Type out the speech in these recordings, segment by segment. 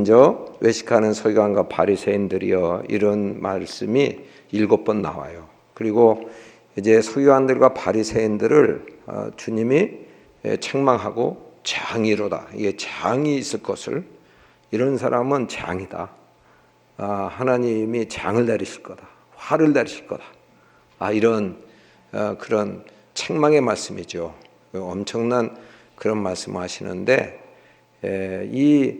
먼저 외식하는 서기관과 바리새인들이여, 이런 말씀이 7번 나와요. 그리고 이제 서기관들과 바리새인들을 주님이 책망하고 장의로다, 이게 장이 있을 것을, 이런 사람은 장이다, 하나님이 장을 내리실 거다, 화를 내리실 거다, 이런 그런 책망의 말씀이죠. 엄청난 그런 말씀을 하시는데, 이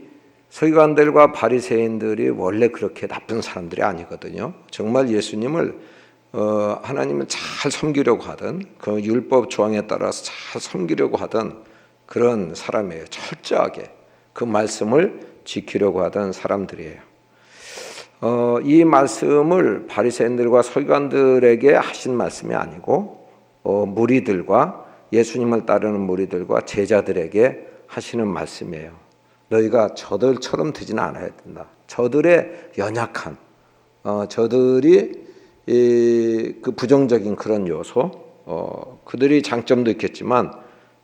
서기관들과 바리새인들이 원래 그렇게 나쁜 사람들이 아니거든요. 정말 예수님을 하나님을 잘 섬기려고 하던, 그 율법 조항에 따라서 잘 섬기려고 하던 그런 사람이에요. 철저하게 그 말씀을 지키려고 하던 사람들이에요. 이 말씀을 바리새인들과 서기관들에게 하신 말씀이 아니고 무리들과, 예수님을 따르는 무리들과 제자들에게 하시는 말씀이에요. 너희가 저들처럼 되지는 않아야 된다. 저들의 연약한, 저들이 그 부정적인 그런 요소, 그들이 장점도 있겠지만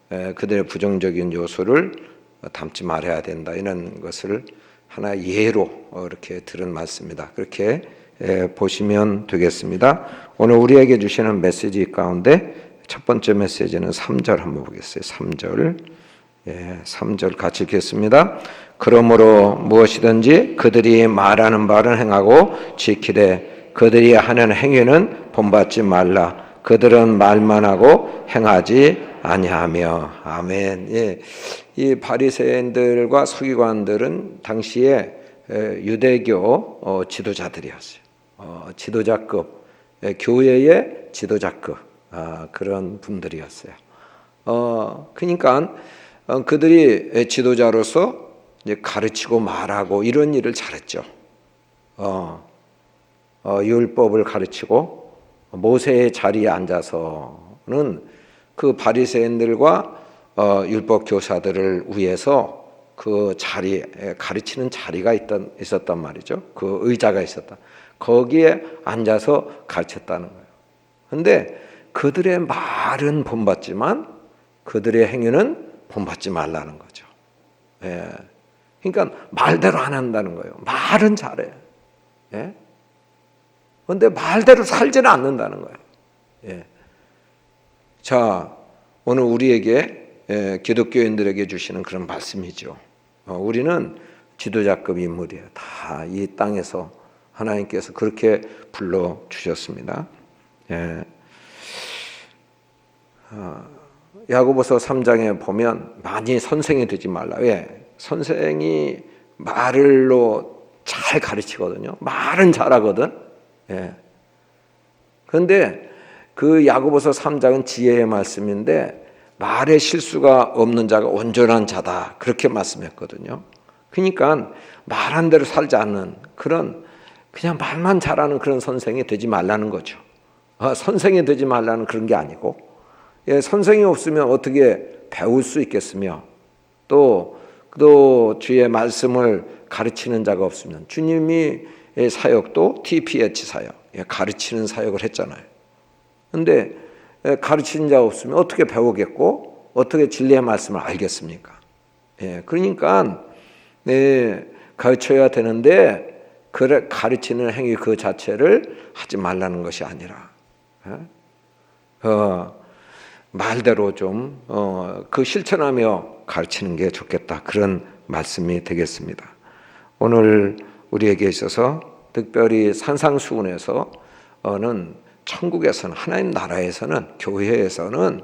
그들의 부정적인 요소를 담지 말아야 된다, 이런 것을 하나의 예로 이렇게 들은 말씀입니다. 그렇게 보시면 되겠습니다. 오늘 우리에게 주시는 메시지 가운데 첫 번째 메시지는 3절 한번 보겠어요. 3절 같이 읽겠습니다. 그러므로 무엇이든지 그들이 말하는 바를 행하고 지키되 그들이 하는 행위는 본받지 말라. 그들은 말만 하고 행하지 아니하며. 아멘. 예. 이 바리새인들과 서기관들은 당시에 유대교 지도자들이었어요. 지도자급, 교회의 지도자급, 그런 분들이었어요. 그러니까 그들이 지도자로서 이제 가르치고 말하고 이런 일을 잘했죠. 율법을 가르치고 모세의 자리에 앉아서는 그 바리새인들과 율법 교사들을 위해서 그 자리에, 가르치는 자리가 있었단 말이죠. 그 의자가 있었다. 거기에 앉아서 가르쳤다는 거예요. 그런데 그들의 말은 본받지만 그들의 행위는 본받지 말라는 거죠. 예. 그러니까 말대로 안 한다는 거예요. 말은 잘해. 예. 그런데 말대로 살지는 않는다는 거예요. 예. 자, 오늘 우리에게 기독교인들에게 주시는 그런 말씀이죠. 우리는 지도자급 인물이에요. 다 이 땅에서 하나님께서 그렇게 불러 주셨습니다. 예. 야고보서 3장에 보면 많이 선생이 되지 말라. 왜? 선생이 말로 잘 가르치거든요. 말은 잘하거든. 예. 그런데 그 야고보서 3장은 지혜의 말씀인데, 말에 실수가 없는 자가 온전한 자다, 그렇게 말씀했거든요. 그러니까 말한 대로 살지 않는 그런, 그냥 말만 잘하는 그런 선생이 되지 말라는 거죠. 선생이 되지 말라는 그런 게 아니고, 선생이 없으면 어떻게 배울 수 있겠으며, 또 주의 말씀을 가르치는 자가 없으면, 주님이 사역도 TPH 사역, 가르치는 사역을 했잖아요. 그런데 가르치는 자가 없으면 어떻게 배우겠고 어떻게 진리의 말씀을 알겠습니까? 그러니까 가르쳐야 되는데 가르치는 행위 그 자체를 하지 말라는 것이 아니라 말대로 좀 그 실천하며 가르치는 게 좋겠다, 그런 말씀이 되겠습니다. 오늘 우리에게 있어서 특별히 산상수훈에서는, 천국에서는, 하나님 나라에서는, 교회에서는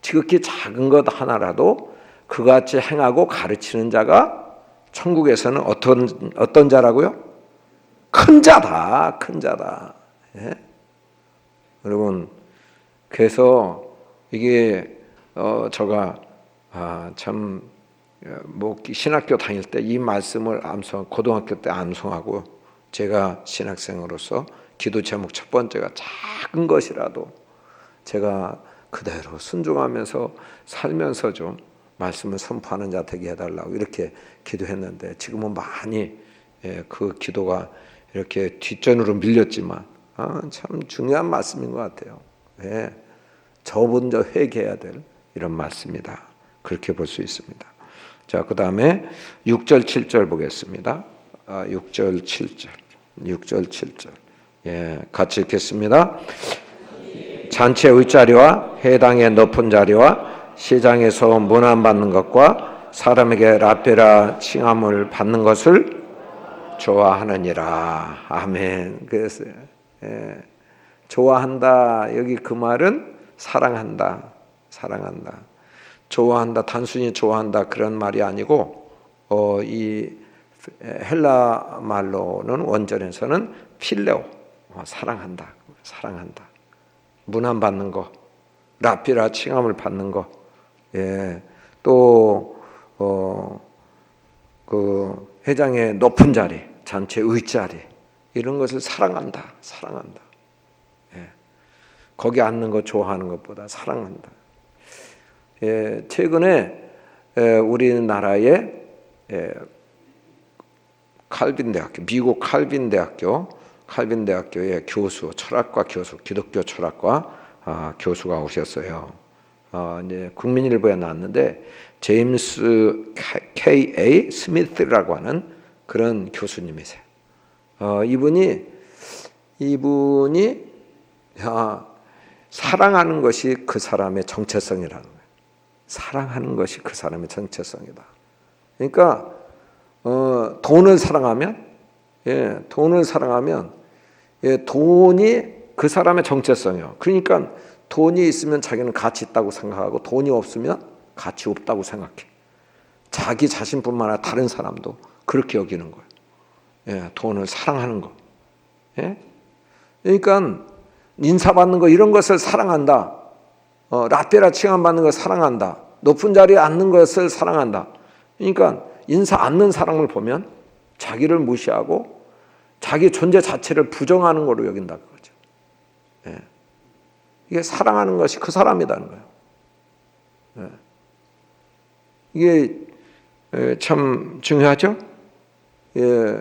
지극히 작은 것 하나라도 그같이 행하고 가르치는 자가 천국에서는 어떤 자라고요? 큰 자다, 큰 자다. 예? 여러분, 그래서 이게 제가 참 신학교 다닐 때 이 말씀을 고등학교 때 암송하고, 제가 신학생으로서 기도 제목 첫 번째가 작은 것이라도 제가 그대로 순종하면서 살면서 좀 말씀을 선포하는 자 되게 해달라고 이렇게 기도했는데, 지금은 많이 그 기도가 이렇게 뒷전으로 밀렸지만 참 중요한 말씀인 것 같아요. 저 먼저 회개해야 될 이런 말씀이다, 그렇게 볼 수 있습니다. 자, 그 다음에 6절 7절 보겠습니다. 6절 7절 6절 7절 예, 같이 읽겠습니다. 잔치의 윗자리와 회당의 높은 자리와 시장에서 문안받는 것과 사람에게 라페라 칭함을 받는 것을 좋아하느니라. 아멘. 그래서 좋아한다. 여기 그 말은 사랑한다. 사랑한다. 좋아한다. 단순히 좋아한다 그런 말이 아니고 이 헬라 말로는 원전에서는 필레오. 사랑한다. 사랑한다. 문안 받는 거. 라피라 칭함을 받는 거. 예. 또 그 회장의 높은 자리, 잔치 의자리 이런 것을 사랑한다. 사랑한다. 예. 거기 앉는 거 좋아하는 것보다 사랑한다. 예. 최근에 우리나라의 칼빈대학교, 미국 칼빈대학교의 교수, 철학과 교수, 기독교 철학과 교수가 오셨어요. 이제 국민일보에 나왔는데 제임스 K.A. 스미스라고 하는 그런 교수님이세요. 이분이 사랑하는 것이 그 사람의 정체성이라는 거예요. 사랑하는 것이 그 사람의 정체성이다. 그러니까 돈을 사랑하면 돈이 그 사람의 정체성이에요. 그러니까 돈이 있으면 자기는 가치 있다고 생각하고 돈이 없으면 가치 없다고 생각해. 자기 자신뿐만 아니라 다른 사람도 그렇게 여기는 거예요. 예, 돈을 사랑하는 거. 예? 그러니까 인사받는 거 이런 것을 사랑한다. 라떼라 칭함 받는 걸 사랑한다. 높은 자리에 앉는 것을 사랑한다. 그러니까 인사 않는 사람을 보면 자기를 무시하고 자기 존재 자체를 부정하는 걸로 여긴다 그거죠. 예. 이게 사랑하는 것이 그 사람이라는 거예요. 예. 이게 참 중요하죠. 예.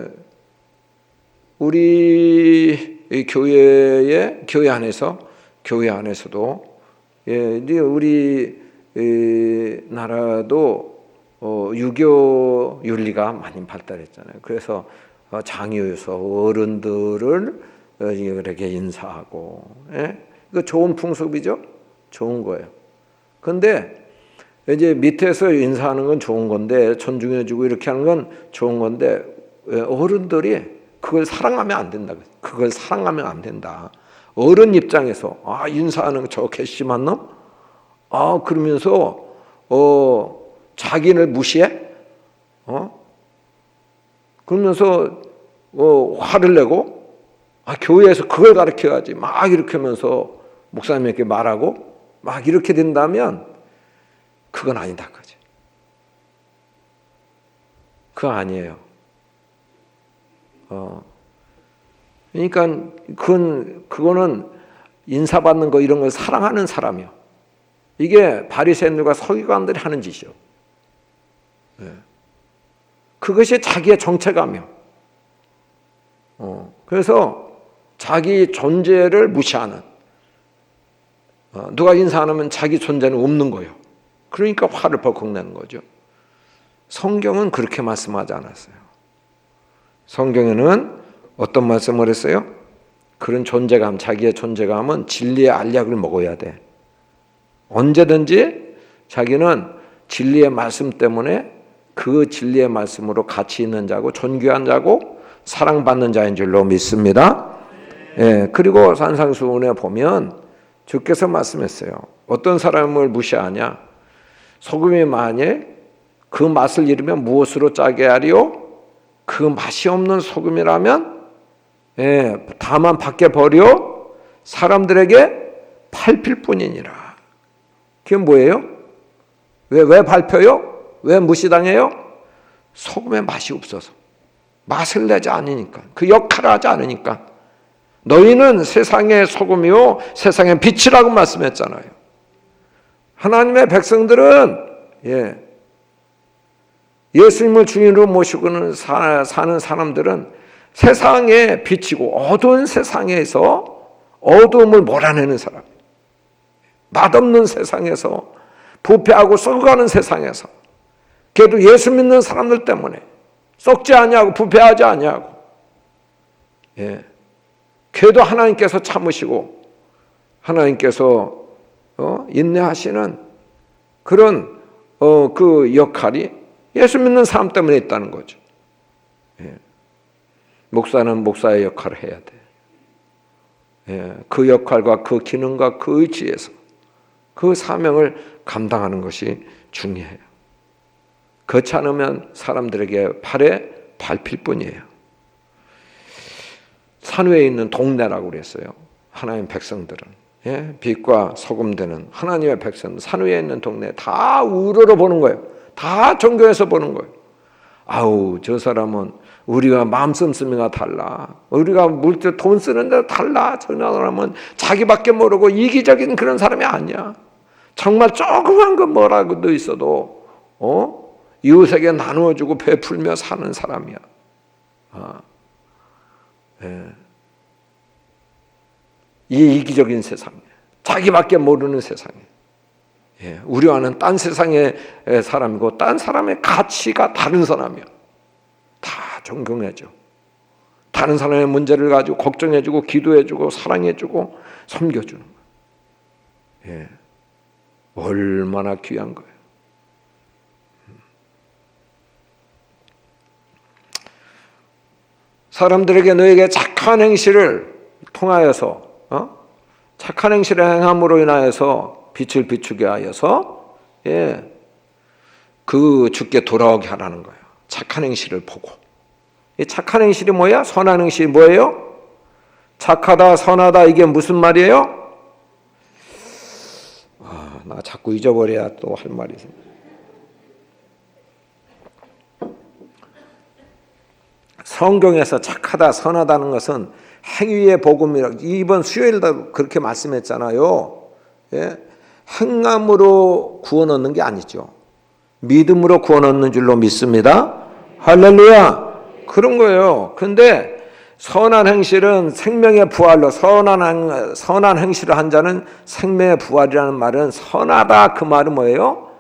우리 교회 안에서도 이제 우리 나라도 유교 윤리가 많이 발달했잖아요. 그래서 장유여서 어른들을 이렇게 인사하고, 이거 좋은 풍습이죠. 좋은 거예요. 그런데 이제 밑에서 인사하는 건 좋은 건데 존중해주고 이렇게 하는 건 좋은 건데 어른들이 그걸 사랑하면 안 된다. 그걸 사랑하면 안 된다. 어른 입장에서 인사하는 거 저 괘씸한 놈? 그러면서 자기를 무시해? 그러면서 화를 내고 교회에서 그걸 가르쳐야지 막 이렇게 하면서 목사님에게 말하고 막 이렇게 된다면 그건 아니다 그거지. 그거 아니에요. 그러니까 그거는 인사받는 거 이런 걸 사랑하는 사람이요. 이게 바리새인들과 서기관들이 하는 짓이요. 그것이 자기의 정체감이요. 그래서 자기 존재를 무시하는, 누가 인사 안 하면 자기 존재는 없는 거예요. 그러니까 화를 벌컥 내는 거죠. 성경은 그렇게 말씀하지 않았어요. 성경에는 어떤 말씀을 했어요? 그런 존재감, 자기의 존재감은 진리의 알약을 먹어야 돼. 언제든지 자기는 진리의 말씀 때문에 그 진리의 말씀으로 가치 있는 자고 존귀한 자고 사랑받는 자인 줄로 믿습니다. 예, 그리고 산상수훈에 보면 주께서 말씀했어요. 어떤 사람을 무시하냐? 소금이 만일 그 맛을 잃으면 무엇으로 짜게 하리요? 그 맛이 없는 소금이라면 다만 밖에 버려 사람들에게 밟힐 뿐이니라. 그게 뭐예요? 왜 밟혀요? 왜 무시당해요? 소금의 맛이 없어서. 맛을 내지 않으니까. 그 역할을 하지 않으니까. 너희는 세상의 소금이요 세상의 빛이라고 말씀했잖아요. 하나님의 백성들은 예수님을 주인으로 모시고는 사는 사람들은 세상의 빛이고 어두운 세상에서 어두움을 몰아내는 사람. 맛없는 세상에서 부패하고 썩어가는 세상에서 그래도 예수 믿는 사람들 때문에 썩지 아니하고 부패하지 아니하고. 예. 걔도 하나님께서 참으시고 하나님께서 인내하시는 그런 그 역할이 예수 믿는 사람 때문에 있다는 거죠. 예. 목사는 목사의 역할을 해야 돼. 예. 그 역할과 그 기능과 그 의지에서 그 사명을 감당하는 것이 중요해요. 그렇지 않으면 사람들에게 발에 밟힐 뿐이에요. 산 위에 있는 동네라고 그랬어요. 하나님의 백성들은. 예? 빛과 소금 되는 하나님의 백성들, 산 위에 있는 동네 다 우러러 보는 거예요. 다 존경해서 보는 거예요. 아우, 저 사람은 우리가 마음 씀씀이가 달라. 우리가 물질 돈 쓰는 데 달라. 저 사람은 자기밖에 모르고 이기적인 그런 사람이 아니야. 정말 조그만 거 뭐라도 있어도 이웃에게 나누어주고 베풀며 사는 사람이야. 예. 이 이기적인 세상에 자기밖에 모르는 세상에 예. 우리와는 딴 세상의 사람이고 딴 사람의 가치가 다른 사람이야. 다 존경해줘. 다른 사람의 문제를 가지고 걱정해주고 기도해주고 사랑해주고 섬겨주는 거야. 예. 얼마나 귀한 거예요. 사람들에게 너에게 착한 행실을 통하여서 착한 행실을 행함으로 인하여서 빛을 비추게 하여서 예, 그 주께 돌아오게 하라는 거예요. 착한 행실을 보고. 이 착한 행실이 뭐야? 선한 행실이 뭐예요? 착하다, 선하다 이게 무슨 말이에요? 나 자꾸 잊어버려야 또 할 말이 있어요. 성경에서 착하다, 선하다는 것은 행위의 복음이라고 이번 수요일도 그렇게 말씀했잖아요. 예? 행함으로 구원 얻는 게 아니죠. 믿음으로 구원 얻는 줄로 믿습니다. 할렐루야. 그런 거예요. 근데 선한 행실은 생명의 부활로 선한 행실을 한 자는 생명의 부활이라는 말은 선하다 그 말은 뭐예요?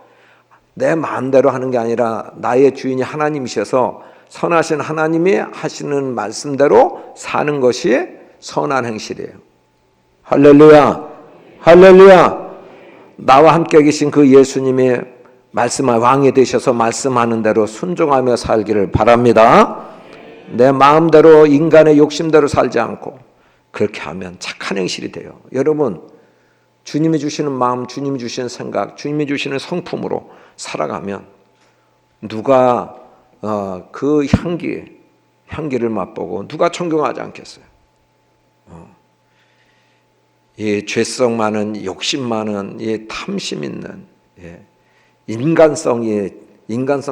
내 마음대로 하는 게 아니라 나의 주인이 하나님이셔서 선하신 하나님이 하시는 말씀대로 사는 것이 선한 행실이에요. 할렐루야. 할렐루야. 나와 함께 계신 그 예수님이 말씀할 왕이 되셔서 말씀하는 대로 순종하며 살기를 바랍니다. 내 마음대로 인간의 욕심대로 살지 않고 그렇게 하면 착한 행실이 돼요. 여러분, 주님이 주시는 마음, 주님이 주시는 생각, 주님이 주시는 성품으로 살아가면 누가 그 향기를 맛보고 누가 존경하지 않겠어요? 이 죄성 많은, 욕심 많은, 이 탐심 있는, 인간성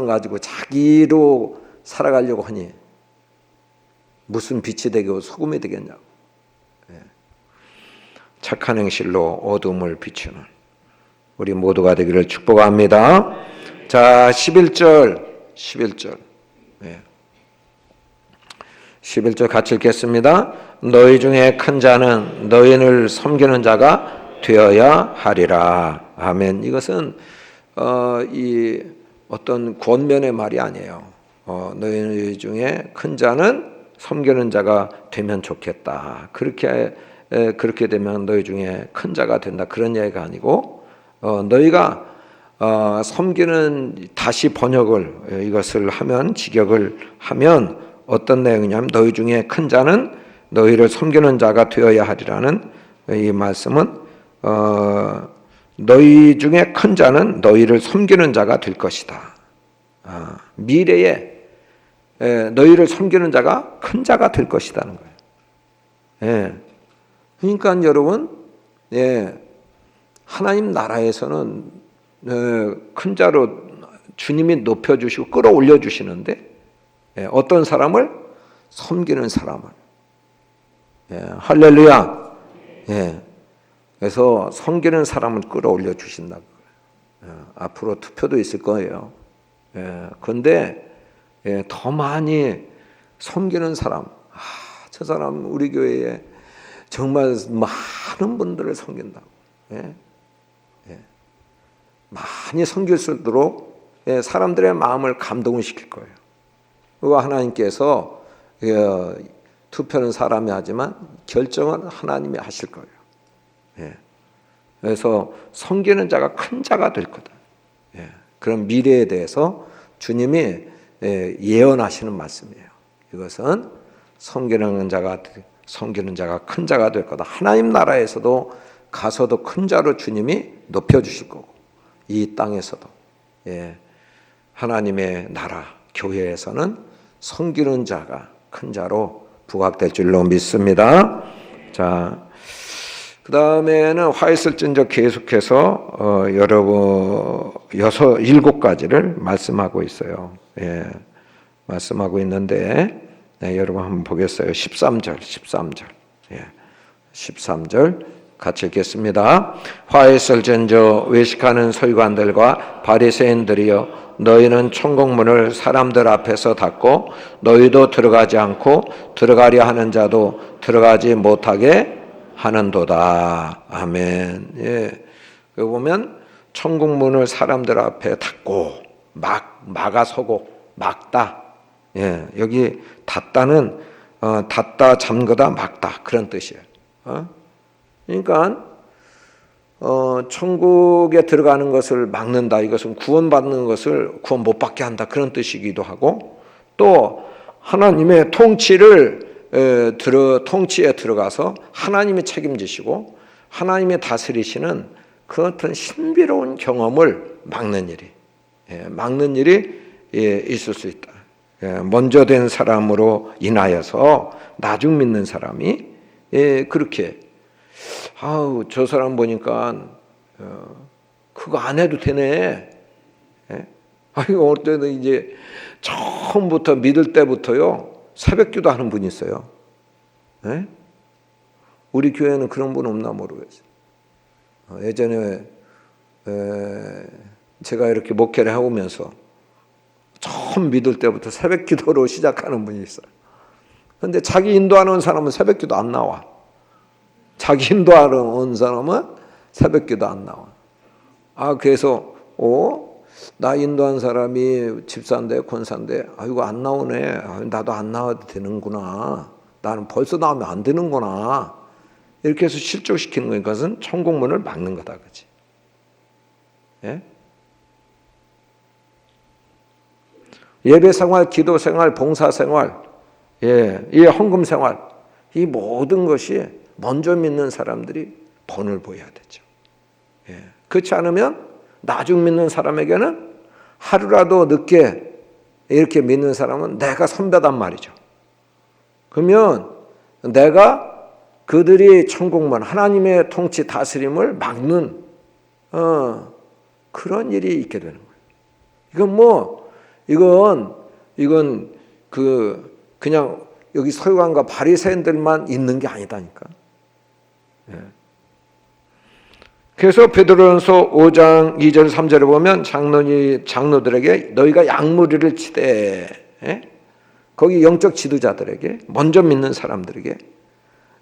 가지고 자기로 살아가려고 하니 무슨 빛이 되고 소금이 되겠냐고. 착한 행실로 어둠을 비추는 우리 모두가 되기를 축복합니다. 자, 11절 11절 같이 읽겠습니다. 너희 중에 큰 자는 너희를 섬기는 자가 되어야 하리라. 아멘. 이것은 이 어떤 권면의 말이 아니에요. 너희 중에 큰 자는 섬기는 자가 되면 좋겠다. 그렇게 되면 너희 중에 큰 자가 된다. 그런 얘기가 아니고 너희가 섬기는 다시 번역을 이것을 하면 직역을 하면 어떤 내용이냐면 너희 중에 큰 자는 너희를 섬기는 자가 되어야 하리라는 이 말씀은 너희 중에 큰 자는 너희를 섬기는 자가 될 것이다. 미래에 너희를 섬기는 자가 큰 자가 될 것이라는 거예요. 그러니까 여러분, 하나님 나라에서는 큰 자로 주님이 높여주시고 끌어올려 주시는데 어떤 사람을? 섬기는 사람을. 할렐루야. 그래서 섬기는 사람을 끌어올려 주신다고. 앞으로 투표도 있을 거예요. 그런데 더 많이 섬기는 사람, 저 사람 우리 교회에 정말 많은 분들을 섬긴다고. 많이 섬길수록 사람들의 마음을 감동을 시킬 거예요. 그거 하나님께서 투표는 사람이 하지만 결정은 하나님이 하실 거예요. 예. 그래서 섬기는 자가 큰 자가 될 거다. 예. 그런 미래에 대해서 주님이 예언하시는 말씀이에요. 이것은 섬기는 자가 큰 자가 될 거다. 하나님 나라에서도 가서도 큰 자로 주님이 높여주실 거고, 이 땅에서도 하나님의 나라 교회에서는 섬기는 자가 큰 자로 부각될 줄로 믿습니다. 자, 그 다음에는 화했을진저 계속해서 여러분 7가지를 말씀하고 있어요. 말씀하고 있는데 여러분 한번 보겠어요. 13절. 13절 같이 읽겠습니다. 화했을진저 외식하는 서기관들과 바리새인들이여, 너희는 천국문을 사람들 앞에서 닫고 너희도 들어가지 않고 들어가려 하는 자도 들어가지 못하게 하는도다. 아멘. 여기 보면 천국문을 사람들 앞에 닫고 막아서고 막다. 여기 닫다는 닫다, 잠그다, 막다 그런 뜻이에요. 그러니까 천국에 들어가는 것을 막는다. 이것은 구원받는 것을 구원 못 받게 한다. 그런 뜻이기도 하고, 또 하나님의 통치에 들어가서 하나님이 책임지시고 하나님이 다스리시는 그 어떤 신비로운 경험을 막는 일이 있을 수 있다. 먼저 된 사람으로 인하여서 나중 믿는 사람이 그렇게 저 사람 보니까 그거 안 해도 되네. 어떨 때는 이제 처음부터 믿을 때부터요 새벽기도 하는 분이 있어요. 우리 교회는 그런 분 없나 모르겠어요. 예전에 제가 이렇게 목회를 해오면서 처음 믿을 때부터 새벽기도로 시작하는 분이 있어요. 그런데 자기 인도하는 사람은 새벽기도 안 나와. 자기 인도하러 온 사람은 새벽기도 안 나와. 그래서 나 인도한 사람이 집사인데 권사인데 이거 안 나오네. 나도 안 나와도 되는구나. 나는 벌써 나오면 안 되는구나. 이렇게 해서 실족시키는 것은 천국문을 막는 거다. 그렇지? 예배 생활, 기도 생활, 봉사 생활, 이 헌금 생활, 이 모든 것이 먼저 믿는 사람들이 본을 보여야 되죠. 그렇지 않으면 나중 믿는 사람에게는 하루라도 늦게 이렇게 믿는 사람은 내가 선배단 말이죠. 그러면 내가 그들이 천국문, 하나님의 통치 다스림을 막는 그런 일이 있게 되는 거예요. 이건 그냥 여기 서기관과 바리새인들만 있는 게 아니다니까. 그래서 베드로전서 5장 2절 3절에 보면 장로들에게 너희가 양무리를 치되, 거기 영적 지도자들에게, 먼저 믿는 사람들에게,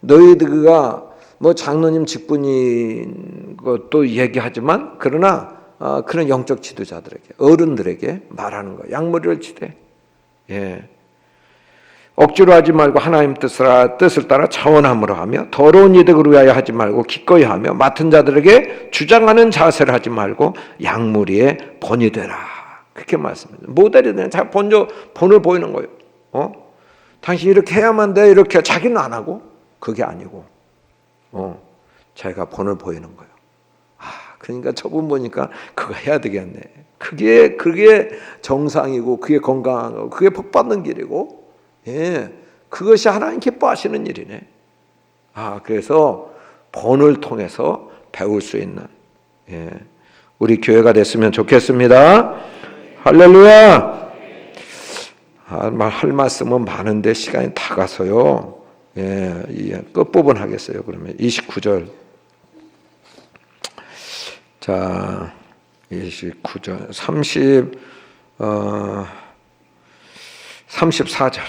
너희들가 뭐 장로님 직분인 것도 얘기하지만 그러나 그런 영적 지도자들에게, 어른들에게 말하는 거예요. 양무리를 치되, 억지로 하지 말고 하나님 뜻을 따라 차원함으로 하며, 더러운 이득을 위하여 하지 말고 기꺼이 하며, 맡은 자들에게 주장하는 자세를 하지 말고 양무리의 본이 되라. 그렇게 말씀해요. 모델이 되는 자 본을 보이는 거예요. 당신 이렇게 해야만 돼. 이렇게 자기는 안 하고, 그게 아니고 자기가 본을 보이는 거예요. 그러니까 저분 보니까 그거 해야 되겠네. 그게 정상이고, 그게 건강하고, 그게 복 받는 길이고, 그것이 하나님 기뻐하시는 일이네. 그래서 본을 통해서 배울 수 있는 우리 교회가 됐으면 좋겠습니다. 할렐루야. 할 말씀은 많은데 시간이 다 가서요. 끝부분 하겠어요. 그러면 29절. 자, 29절, 34절.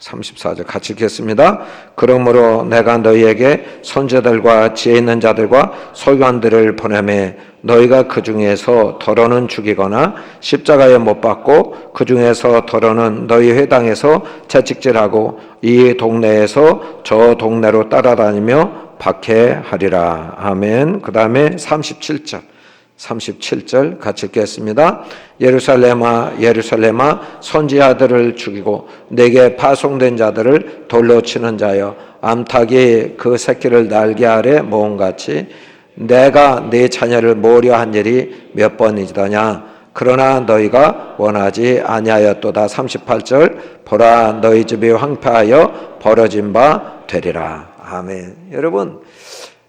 34절 같이 읽겠습니다. 그러므로 내가 너희에게 선지자들과 지혜 있는 자들과 서기관들을 보내매 너희가 그 중에서 더러는 죽이거나 십자가에 못 박고 그 중에서 더러는 너희 회당에서 채찍질하고 이 동네에서 저 동네로 따라다니며 박해하리라. 아멘. 그 다음에 37절 같이 읽겠습니다. 예루살렘아 예루살렘아 선지자들을 죽이고 내게 파송된 자들을 돌로 치는 자여 암탉이 그 새끼를 날개 아래 모음같이 내가 네 자녀를 모으려 한 일이 몇 번이더냐. 그러나 너희가 원하지 아니하였도다. 38절 보라 너희 집이 황폐하여 버려진 바 되리라. 아멘. 여러분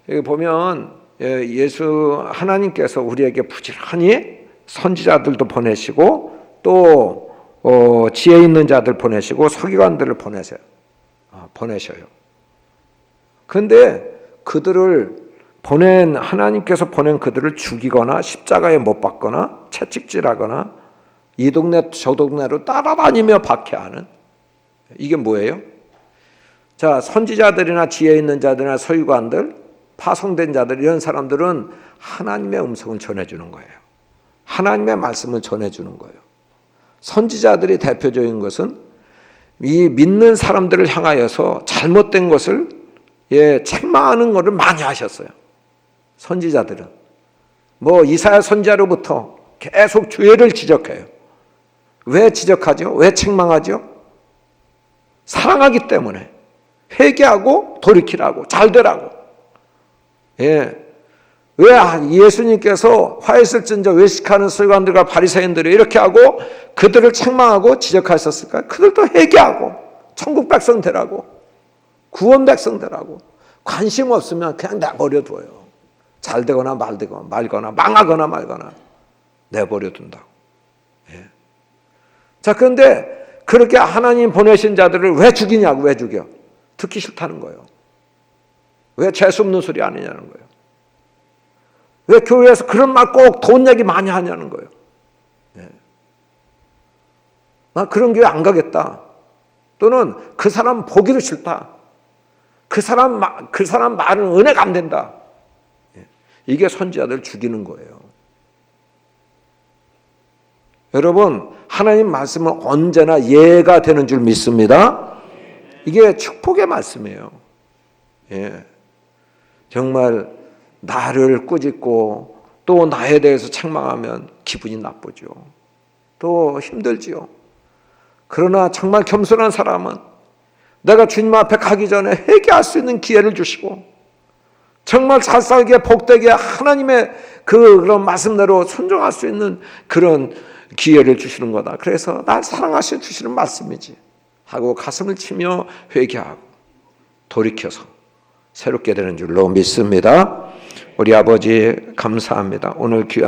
여기 보면 예수 하나님께서 우리에게 부지런히 선지자들도 보내시고 또 지혜 있는 자들 보내시고 서기관들을 보내셔요. 그런데 그들을 하나님께서 보낸 그들을 죽이거나 십자가에 못 박거나 채찍질하거나 이 동네 저 동네로 따라다니며 박해하는 이게 뭐예요? 자, 선지자들이나 지혜 있는 자들이나 서기관들, 파송된 자들 이런 사람들은 하나님의 음성을 전해주는 거예요. 하나님의 말씀을 전해주는 거예요. 선지자들이 대표적인 것은 이 믿는 사람들을 향하여서 잘못된 것을 책망하는 것을 많이 하셨어요. 선지자들은 이사야 선지자로부터 계속 죄를 지적해요. 왜 지적하죠? 왜 책망하죠? 사랑하기 때문에 회개하고 돌이키라고 잘되라고. 왜 예수님께서 화 있을진저 외식하는 서기관들과 바리새인들이 이렇게 하고 그들을 책망하고 지적하셨을까요? 그들도 회개하고 천국 백성 되라고 구원 백성 되라고. 관심 없으면 그냥 내버려 둬요. 잘 되거나 말거나 망하거나 말거나 내버려 둔다고. 자, 그런데 그렇게 하나님 보내신 자들을 왜 죽이냐고. 왜 죽여? 듣기 싫다는 거예요. 왜 재수 없는 소리 안 하냐는 거예요. 왜 교회에서 그런 말 꼭 돈 얘기 많이 하냐는 거예요. 나 그런 교회 안 가겠다. 또는 그 사람 보기도 싫다. 그 사람 말은 은혜가 안 된다. 이게 선지자들 죽이는 거예요. 여러분, 하나님 말씀은 언제나 예가 되는 줄 믿습니다. 이게 축복의 말씀이에요. 정말 나를 꾸짖고 또 나에 대해서 책망하면 기분이 나쁘죠. 또 힘들지요. 그러나 정말 겸손한 사람은 내가 주님 앞에 가기 전에 회개할 수 있는 기회를 주시고 정말 잘 살게 복되게 하나님의 그런 말씀대로 순종할 수 있는 그런 기회를 주시는 거다. 그래서 날 사랑하셔 주시는 말씀이지 하고 가슴을 치며 회개하고 돌이켜서 새롭게 되는 줄로 믿습니다. 우리 아버지 감사합니다. 오늘 귀한